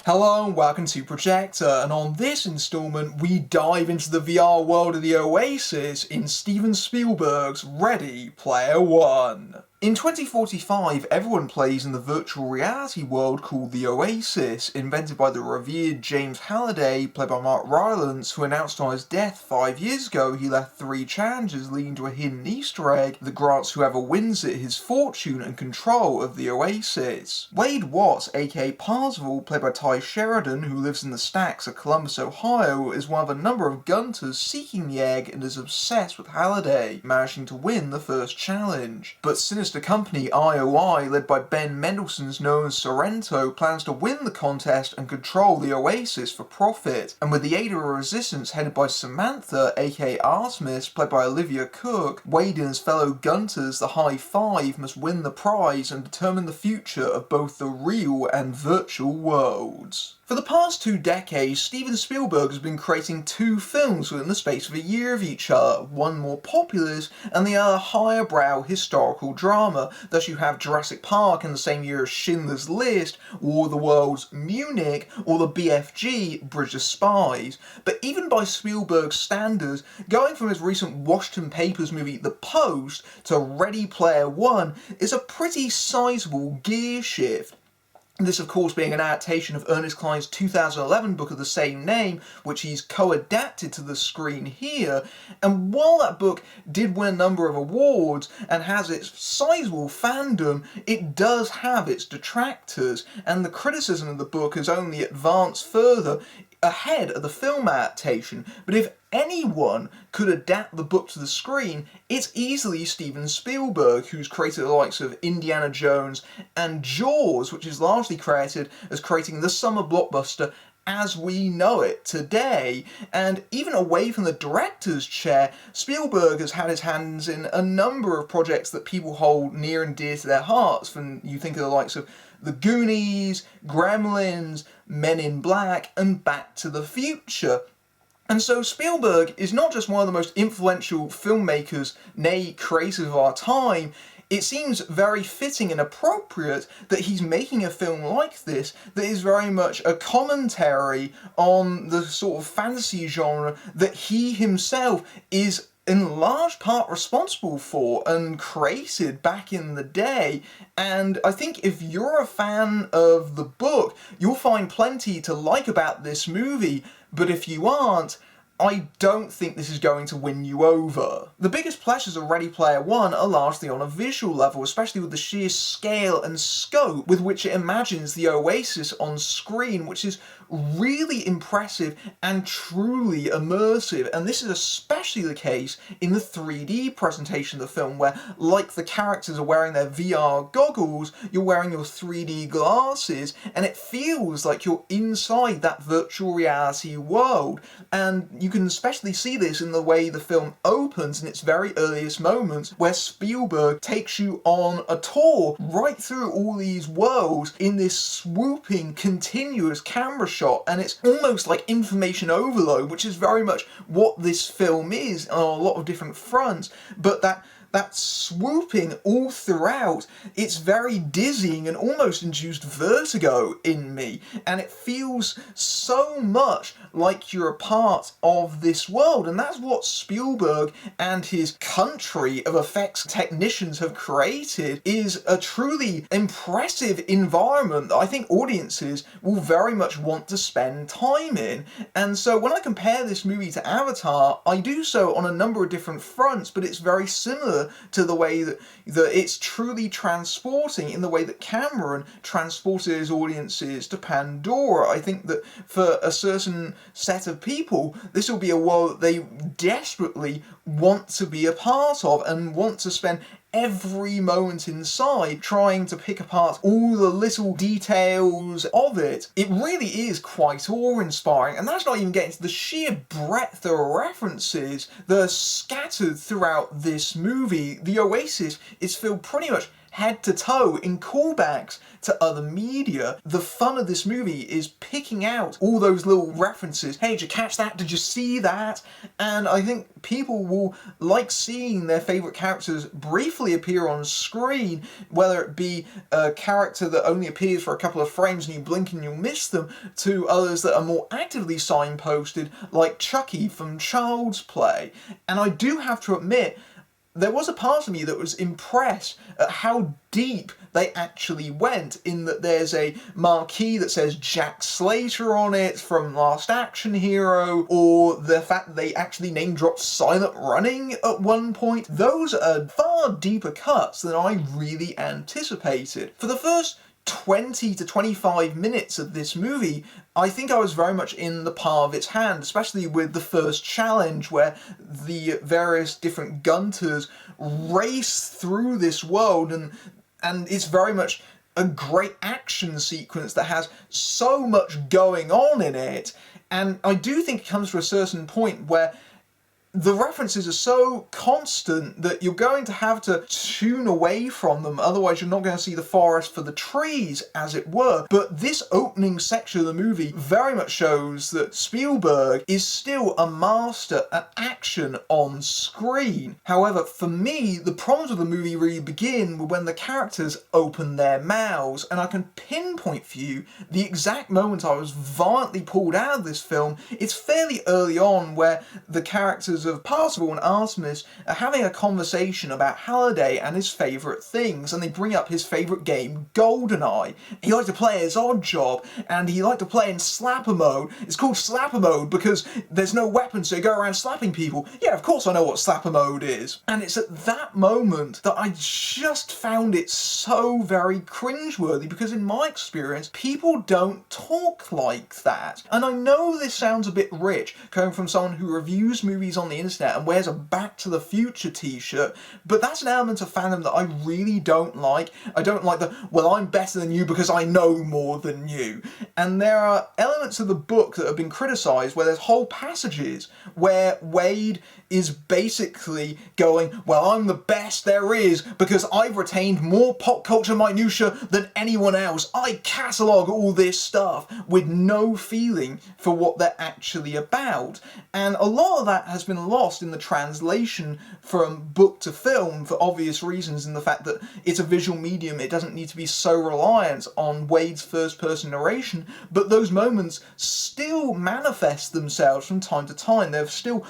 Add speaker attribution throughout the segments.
Speaker 1: Hello and welcome to Projector, and on this installment we dive into the VR world of the Oasis in Steven Spielberg's Ready Player One. In 2045, everyone plays in the virtual reality world called the Oasis, invented by the revered James Halliday, played by Mark Rylance, who announced on his death 5 years ago he left 3 challenges leading to a hidden Easter egg that grants whoever wins it his fortune and control of the Oasis. Wade Watts, aka Parzival, played by Ty Sheridan, who lives in the stacks of Columbus, Ohio, is one of a number of gunters seeking the egg and is obsessed with Halliday, managing to win the first challenge. But sinister company IOI, led by Ben Mendelsohn's known as Sorrento, plans to win the contest and control the Oasis for profit, and with the aid of a resistance headed by Samantha, aka Artemis, played by Olivia Cook, Wade and his fellow gunters, the High Five, must win the prize and determine the future of both the real and virtual worlds. For the past 2 decades, Steven Spielberg has been creating 2 films within the space of a year of each other, one more populist and the other higher brow historical drama. Thus you have Jurassic Park in the same year as Schindler's List, War of the Worlds Munich, or the BFG Bridge of Spies. But even by Spielberg's standards, going from his recent Washington Papers movie The Post to Ready Player One is a pretty sizable gear shift. This, of course, being an adaptation of Ernest Cline's 2011 book of the same name, which he's co-adapted to the screen here. And while that book did win a number of awards and has its sizable fandom, it does have its detractors, and the criticism of the book has only advanced further ahead of the film adaptation. But if anyone could adapt the book to the screen, it's easily Steven Spielberg, who's created the likes of Indiana Jones and Jaws, which is largely credited as creating the summer blockbuster as we know it today. And even away from the director's chair, Spielberg has had his hands in a number of projects that people hold near and dear to their hearts. When you think of the likes of The Goonies, Gremlins, Men in Black, and Back to the Future. And so Spielberg is not just one of the most influential filmmakers, nay creators of our time. It seems very fitting and appropriate that he's making a film like this that is very much a commentary on the sort of fantasy genre that he himself is in large part responsible for and created back in the day. And I think if you're a fan of the book, you'll find plenty to like about this movie, but if you aren't, I don't think this is going to win you over. The biggest pleasures of Ready Player One are largely on a visual level, especially with the sheer scale and scope with which it imagines the Oasis on screen, which is really impressive and truly immersive. And this is especially the case in the 3D presentation of the film, where, like the characters are wearing their VR goggles, you're wearing your 3D glasses, and it feels like you're inside that virtual reality world. And you can especially see this in the way the film opens in its very earliest moments, where Spielberg takes you on a tour right through all these worlds in this swooping, continuous camera shot, and it's almost like information overload, which is very much what this film is on a lot of different fronts. But that swooping all throughout, it's very dizzying and almost induced vertigo in me, and it feels so much like you're a part of this world. And that's what Spielberg and his country of effects technicians have created, is a truly impressive environment that I think audiences will very much want to spend time in. And so when I compare this movie to Avatar, I do so on a number of different fronts, but it's very similar to the way that it's truly transporting, in the way that Cameron transported his audiences to Pandora. I think that for a certain set of people, this will be a world that they desperately want to be a part of and want to spend every moment inside trying to pick apart all the little details of it. It really is quite awe-inspiring, and that's not even getting to the sheer breadth of references that are scattered throughout this movie. The Oasis is filled pretty much head to toe in callbacks to other media. The fun of this movie is picking out all those little references. Hey, did you catch that? Did you see that? And I think people will like seeing their favourite characters briefly appear on screen, whether it be a character that only appears for a couple of frames and you blink and you'll miss them, to others that are more actively signposted, like Chucky from Child's Play. And I do have to admit, there was a part of me that was impressed at how deep they actually went, in that there's a marquee that says Jack Slater on it from Last Action Hero, or the fact that they actually name dropped Silent Running at one point. Those are far deeper cuts than I really anticipated. For the first 20 to 25 minutes of this movie, I think I was very much in the palm of its hand, especially with the first challenge where the various different Gunters race through this world, and it's very much a great action sequence that has so much going on in it. And I do think it comes to a certain point where the references are so constant that you're going to have to tune away from them, otherwise you're not going to see the forest for the trees, as it were. But this opening section of the movie very much shows that Spielberg is still a master at action on screen. However, for me, the problems of the movie really begin when the characters open their mouths, and I can pinpoint for you the exact moment I was violently pulled out of this film. It's fairly early on, where the characters of Parzival and Artemis are having a conversation about Halliday and his favourite things, and they bring up his favourite game, GoldenEye. He liked to play as Oddjob, and he liked to play in Slapper Mode. It's called Slapper Mode because there's no weapons, so you go around slapping people. Yeah, of course I know what Slapper Mode is. And it's at that moment that I just found it so very cringeworthy, because in my experience, people don't talk like that. And I know this sounds a bit rich, coming from someone who reviews movies on the internet and wears a Back to the Future t-shirt, but that's an element of fandom that I really don't like. I don't like the, well, I'm better than you because I know more than you. And there are elements of the book that have been criticised where there's whole passages where Wade is basically going, well, I'm the best there is because I've retained more pop culture minutiae than anyone else. I catalogue all this stuff, with no feeling for what they're actually about. And a lot of that has been lost in the translation from book to film, for obvious reasons, in the fact that it's a visual medium. It doesn't need to be so reliant on Wade's first-person narration, but those moments still manifest themselves from time to time. They're still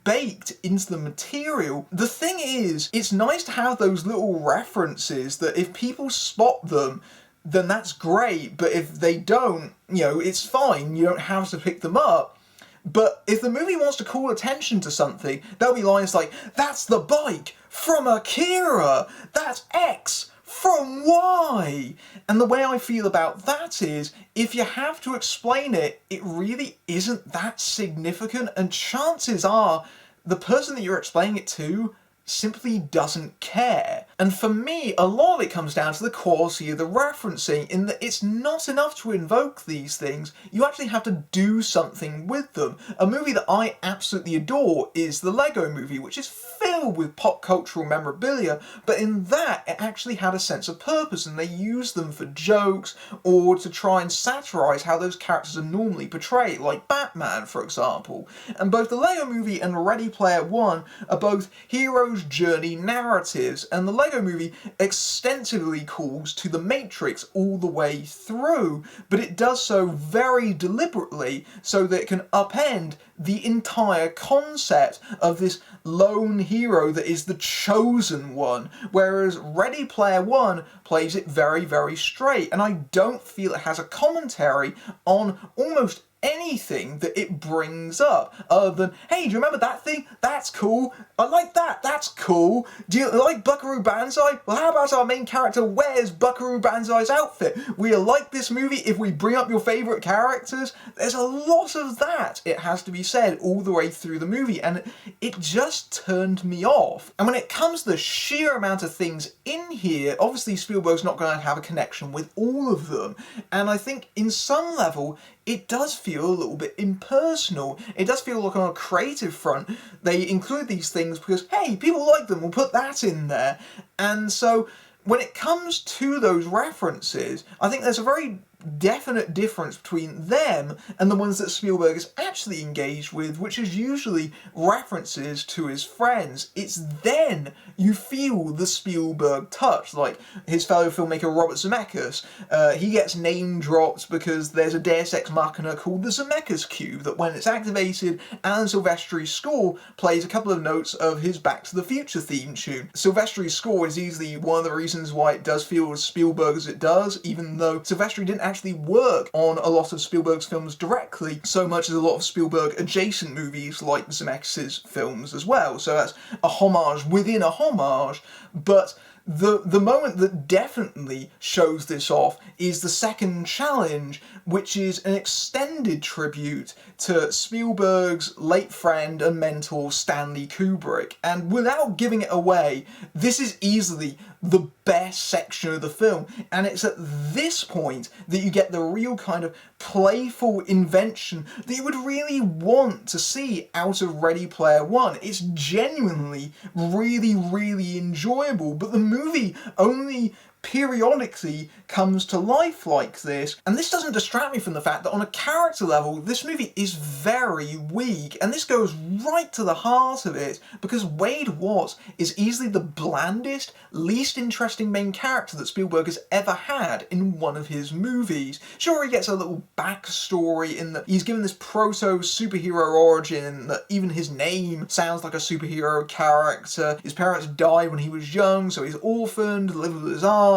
Speaker 1: baked into the material. The thing is, it's nice to have those little references that if people spot them, then that's great, but if they don't, you know, it's fine, you don't have to pick them up. But if the movie wants to call attention to something, there'll be lines like, that's the bike from Akira, that's X from Y. And the way I feel about that is, if you have to explain it, it really isn't that significant, and chances are the person that you're explaining it to simply doesn't care. And for me, a lot of it comes down to the quality of the referencing, in that it's not enough to invoke these things, you actually have to do something with them. A movie that I absolutely adore is the Lego Movie, which is filled with pop cultural memorabilia, but in that it actually had a sense of purpose, and they used them for jokes or to try and satirise how those characters are normally portrayed, like Batman, for example. And both the Lego Movie and Ready Player One are both heroes' journey narratives, and the Lego Movie extensively calls to the Matrix all the way through, but it does so very deliberately so that it can upend the entire concept of this lone hero that is the chosen one, whereas Ready Player One plays it very, very straight, and I don't feel it has a commentary on almost anything that it brings up, other than, hey, do you remember that thing? That's cool. I like that. That's cool. Do you like Buckaroo Banzai? Well, how about our main character wears Buckaroo Banzai's outfit? We'll like this movie if we bring up your favourite characters. There's a lot of that, it has to be said, all the way through the movie, and it just turned me off. And when it comes to the sheer amount of things in here, obviously Spielberg's not going to have a connection with all of them, and I think in some level it does feel a little bit impersonal. It does feel like on a creative front they include these things because, hey, people like them, we'll put that in there. And so when it comes to those references, I think there's a very definite difference between them and the ones that Spielberg is actually engaged with, which is usually references to his friends. It's then you feel the Spielberg touch, like his fellow filmmaker Robert Zemeckis. He gets name dropped because there's a Deus Ex Machina called the Zemeckis Cube that when it's activated, Alan Silvestri's score plays a couple of notes of his Back to the Future theme tune. Silvestri's score is easily one of the reasons why it does feel as Spielberg as it does, even though Silvestri didn't actually work on a lot of Spielberg's films directly, so much as a lot of Spielberg adjacent movies like Zemeckis' films as well. So that's a homage within a homage, but the moment that definitely shows this off is the second challenge, which is an extended tribute to Spielberg's late friend and mentor Stanley Kubrick. And without giving it away, this is easily the best section of the film, and it's at this point that you get the real kind of playful invention that you would really want to see out of Ready Player One. It's genuinely really enjoyable, but the movie only periodically comes to life like this, and this doesn't distract me from the fact that on a character level this movie is very weak, and this goes right to the heart of it, because Wade Watts is easily the blandest, least interesting main character that Spielberg has ever had in one of his movies. Sure, he gets a little backstory in that he's given this proto-superhero origin, that even his name sounds like a superhero character. His parents died when he was young, so he's orphaned, living with his aunt.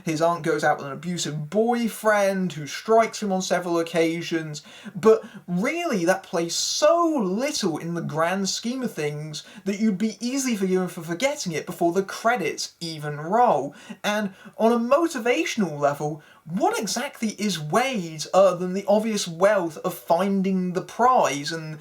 Speaker 1: His aunt goes out with an abusive boyfriend who strikes him on several occasions, but really that plays so little in the grand scheme of things that you'd be easily forgiven for forgetting it before the credits even roll. And on a motivational level, what exactly is Wade's other than the obvious wealth of finding the prize? And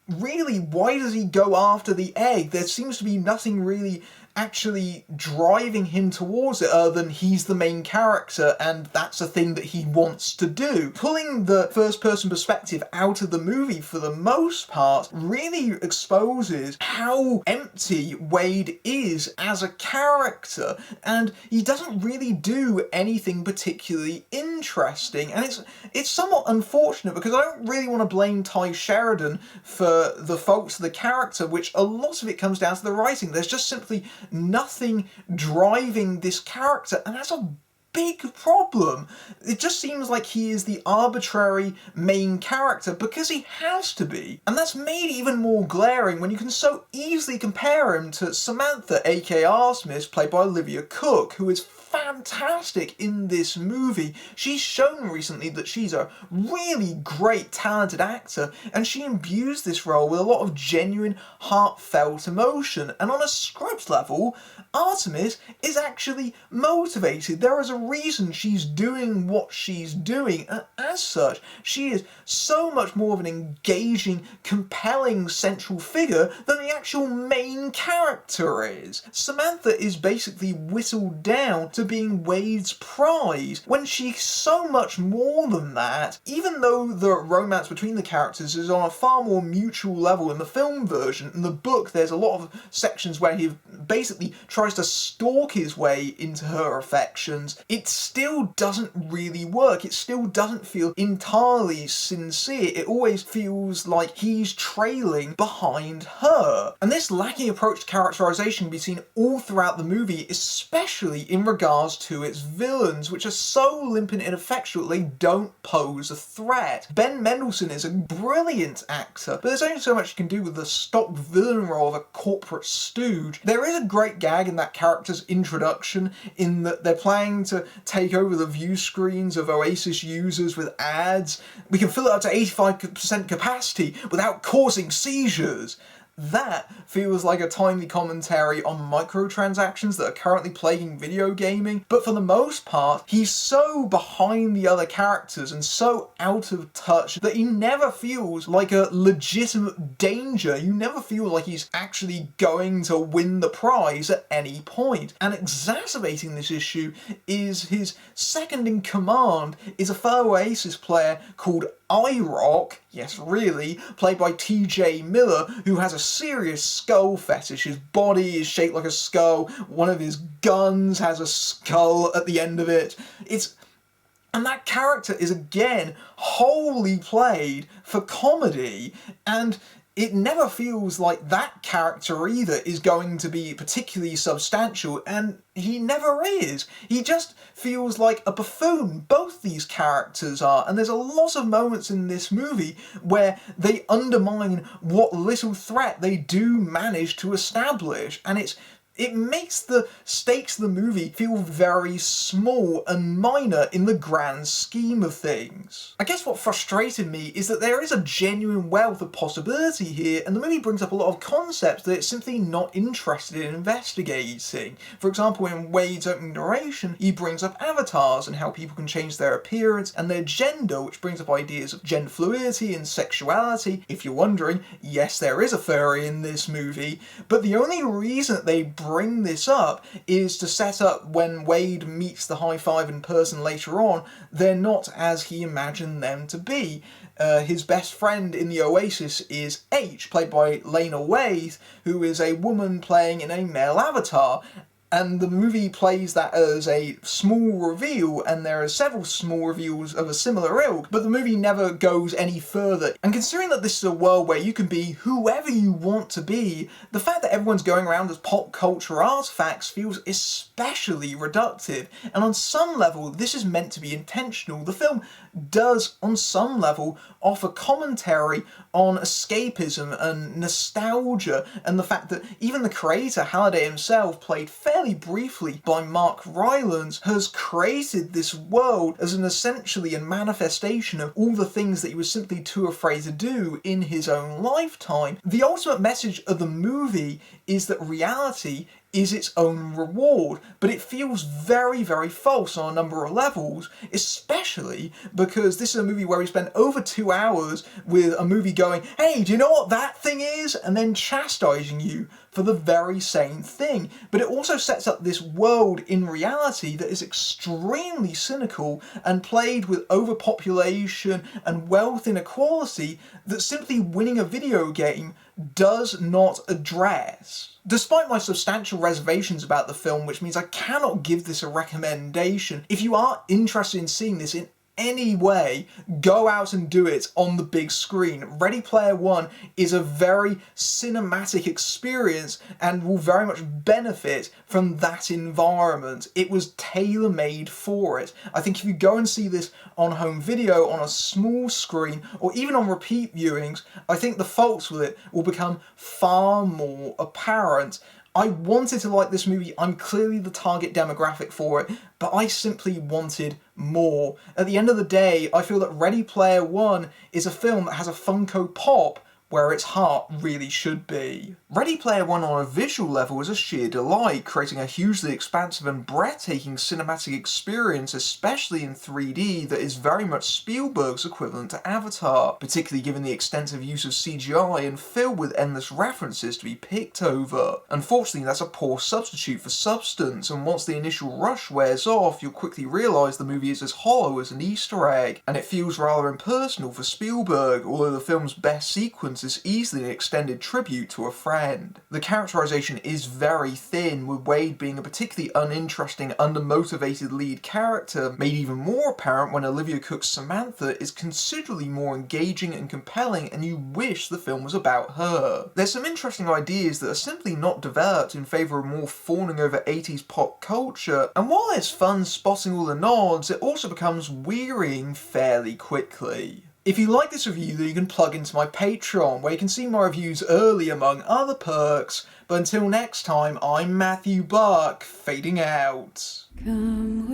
Speaker 1: really, why does he go after the egg? There seems to be nothing really actually driving him towards it other than he's the main character and that's a thing that he wants to do. Pulling the first person perspective out of the movie for the most part really exposes how empty Wade is as a character, and he doesn't really do anything particularly interesting, and it's somewhat unfortunate because I don't really want to blame Ty Sheridan for the faults of the character, which a lot of it comes down to the writing. There's just simply nothing driving this character, and that's a big problem. It just seems like he is the arbitrary main character because he has to be. And that's made even more glaring when you can so easily compare him to Samantha, aka Artemis, played by Olivia Cooke, who is fantastic in this movie. She's shown recently that she's a really great, talented actor, and she imbues this role with a lot of genuine, heartfelt emotion. And on a script level, Artemis is actually motivated. There is a reason she's doing what she's doing, and as such, she is so much more of an engaging, compelling central figure than the actual main character is. Samantha is basically whittled down to being Wade's prize, when she's so much more than that, even though the romance between the characters is on a far more mutual level in the film version. In the book, there's a lot of sections where he basically tries to stalk his way into her affections. It still doesn't really work. It still doesn't feel entirely sincere. It always feels like he's trailing behind her. And this lacking approach to characterization can be seen all throughout the movie, especially in regards to its villains, which are so limp and ineffectual they don't pose a threat. Ben Mendelsohn is a brilliant actor, but there's only so much you can do with the stock villain role of a corporate stooge. There is a great gag in that character's introduction, in that they're planning to take over the view screens of Oasis users with ads. We can fill it up to 85% capacity without causing seizures. That feels like a timely commentary on microtransactions that are currently plaguing video gaming, but for the most part, he's so behind the other characters and so out of touch that he never feels like a legitimate danger. You never feel like he's actually going to win the prize at any point. And exacerbating this issue is his second in command is a fellow Oasis player called IROC, yes really, played by TJ Miller, who has a serious skull fetish. His body is shaped like a skull, one of his guns has a skull at the end of it. And that character is again wholly played for comedy, and it never feels like that character either is going to be particularly substantial, and he never is. He just feels like a buffoon. Both these characters are, and there's a lot of moments in this movie where they undermine what little threat they do manage to establish, and it makes the stakes of the movie feel very small and minor in the grand scheme of things. I guess what frustrated me is that there is a genuine wealth of possibility here, and the movie brings up a lot of concepts that it's simply not interested in investigating. For example, in Wade's opening narration, he brings up avatars and how people can change their appearance and their gender, which brings up ideas of gender fluidity and sexuality. If you're wondering, yes, there is a furry in this movie, but the only reason that they bring this up is to set up when Wade meets the High Five in person later on, they're not as he imagined them to be. His best friend in the Oasis is H, played by Lena Waithe, who is a woman playing in a male avatar. And the movie plays that as a small reveal, and there are several small reveals of a similar ilk, but the movie never goes any further. And considering that this is a world where you can be whoever you want to be, the fact that everyone's going around as pop culture artifacts feels especially reductive. And on some level, this is meant to be intentional. The film does, on some level, offer commentary on escapism and nostalgia, and the fact that even the creator, Halliday himself, played fairly briefly by Mark Rylance, has created this world as an essentially a manifestation of all the things that he was simply too afraid to do in his own lifetime. The ultimate message of the movie is that reality is its own reward, but it feels very, very false on a number of levels, especially because this is a movie where we spend over 2 hours with a movie going, hey, do you know what that thing is? And then chastising you for the very same thing. But it also sets up this world in reality that is extremely cynical and played with overpopulation and wealth inequality that simply winning a video game does not address. Despite my substantial reservations about the film, which means I cannot give this a recommendation, if you are interested in seeing this in any way, go out and do it on the big screen. Ready Player One is a very cinematic experience and will very much benefit from that environment. It was tailor-made for it. I think if you go and see this on home video, on a small screen, or even on repeat viewings, I think the faults with it will become far more apparent. I wanted to like this movie, I'm clearly the target demographic for it, but I simply wanted more. At the end of the day, I feel that Ready Player One is a film that has a Funko Pop where its heart really should be. Ready Player One on a visual level is a sheer delight, creating a hugely expansive and breathtaking cinematic experience, especially in 3D, that is very much Spielberg's equivalent to Avatar, particularly given the extensive use of CGI and filled with endless references to be picked over. Unfortunately, that's a poor substitute for substance, and once the initial rush wears off, you'll quickly realise the movie is as hollow as an Easter egg, and it feels rather impersonal for Spielberg, although the film's best sequence is easily an extended tribute to a friend. The characterization is very thin, with Wade being a particularly uninteresting, undermotivated lead character, made even more apparent when Olivia Cooke's Samantha is considerably more engaging and compelling, and you wish the film was about her. There's some interesting ideas that are simply not developed in favour of more fawning over 80s pop culture, and while it's fun spotting all the nods, it also becomes wearying fairly quickly. If you like this review, then you can plug into my Patreon, where you can see my reviews early among other perks. But until next time, I'm Matthew Buck, fading out.
Speaker 2: Come